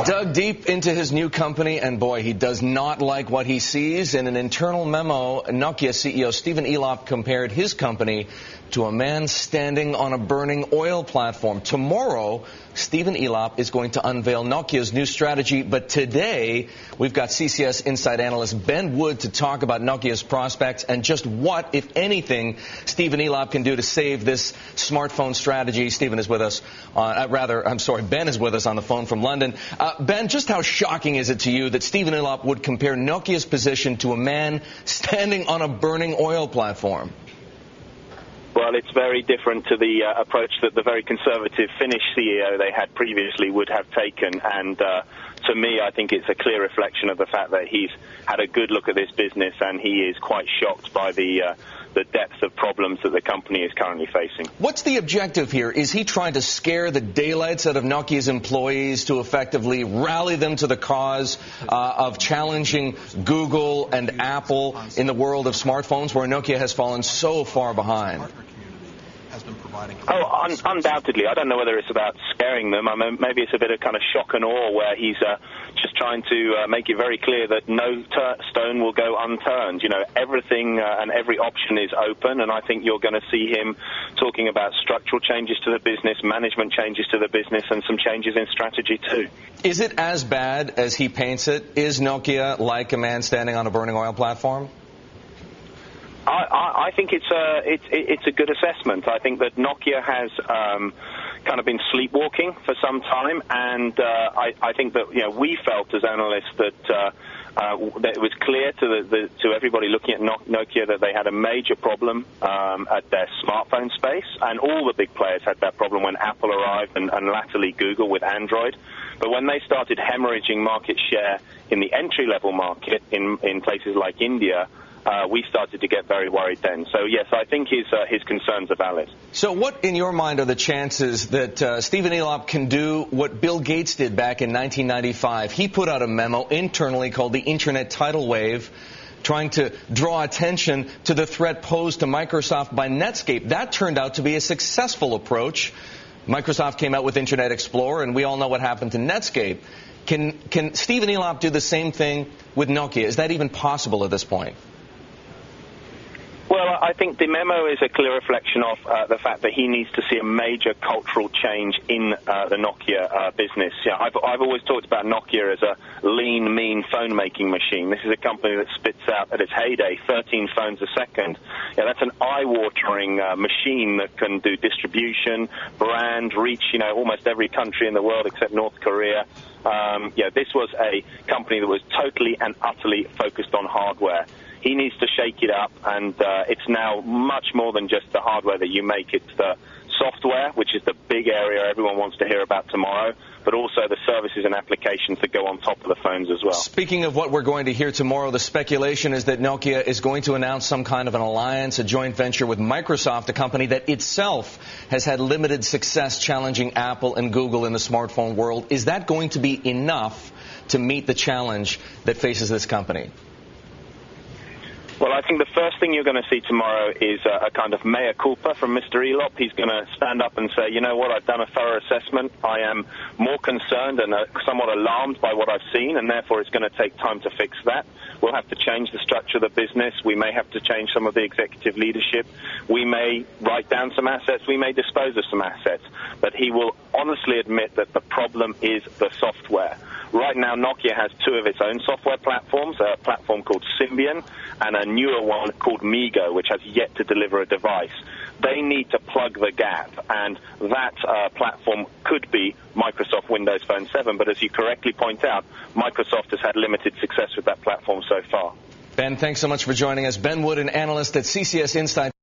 dug deep into his new company, and boy, he does not like what he sees. In an internal memo, Nokia CEO Stephen Elop compared his company to a man standing on a burning oil platform. Tomorrow, Stephen Elop is going to unveil Nokia's new strategy, but today we've got CCS Insight analyst Ben Wood to talk about Nokia's prospects and just what, if anything, Stephen Elop can do to save this smartphone strategy. Stephen is with us Ben is with us on the phone from London. Ben, just how shocking is it to you that Stephen Elop would compare Nokia's position to a man standing on a burning oil platform? Well, it's very different to the approach that the very conservative Finnish CEO they had previously would have taken. And to me, I think it's a clear reflection of the fact that he's had a good look at this business and he is quite shocked by the depth of problems that the company is currently facing. What's the objective here? Is he trying to scare the daylights out of Nokia's employees to effectively rally them to the cause of challenging Google and Apple in the world of smartphones, where Nokia has fallen so far behind? Undoubtedly. I don't know whether it's about scaring them. I mean, maybe it's a bit of kind of shock and awe where he's just trying to make it very clear that no stone will go unturned. You know, everything and every option is open, and I think you're going to see him talking about structural changes to the business, management changes to the business, and some changes in strategy too. Is it as bad as he paints it? Is Nokia like a man standing on a burning oil platform? I think it's a good assessment. I think that Nokia has kind of been sleepwalking for some time, and I think that we felt as analysts that it was clear to everybody looking at Nokia that they had a major problem at their smartphone space, and all the big players had that problem when Apple arrived and latterly Google with Android. But when they started hemorrhaging market share in the entry-level market in places like India, we started to get very worried then. So, yes, I think his concerns are valid. So what, in your mind, are the chances that Stephen Elop can do what Bill Gates did back in 1995? He put out a memo internally called the Internet Tidal Wave, trying to draw attention to the threat posed to Microsoft by Netscape. That turned out to be a successful approach. Microsoft came out with Internet Explorer, and we all know what happened to Netscape. Can Stephen Elop do the same thing with Nokia? Is that even possible at this point? Well, I think the memo is a clear reflection of the fact that he needs to see a major cultural change in the Nokia business. Yeah, I've always talked about Nokia as a lean, mean phone-making machine. This is a company that spits out, at its heyday, 13 phones a second. Yeah, that's an eye-watering machine that can do distribution, brand, reach, almost every country in the world except North Korea. This was a company that was totally and utterly focused on hardware. He needs to shake it up, and it's now much more than just the hardware that you make. It's the software, which is the big area everyone wants to hear about tomorrow, but also the services and applications that go on top of the phones as well. Speaking of what we're going to hear tomorrow, the speculation is that Nokia is going to announce some kind of an alliance, a joint venture with Microsoft, a company that itself has had limited success challenging Apple and Google in the smartphone world. Is that going to be enough to meet the challenge that faces this company? Well, I think the first thing you're going to see tomorrow is a kind of mea culpa from Mr. Elop. He's going to stand up and say, you know what, I've done a thorough assessment. I am more concerned and somewhat alarmed by what I've seen, and therefore it's going to take time to fix that. We'll have to change the structure of the business. We may have to change some of the executive leadership. We may write down some assets. We may dispose of some assets. But he will honestly admit that the problem is the software. Right now, Nokia has two of its own software platforms, a platform called Symbian and a newer one called Migo, which has yet to deliver a device. They need to plug the gap, and that platform could be Microsoft Windows Phone 7. But as you correctly point out, Microsoft has had limited success with that platform so far. Ben, thanks so much for joining us. Ben Wood, an analyst at CCS Insight.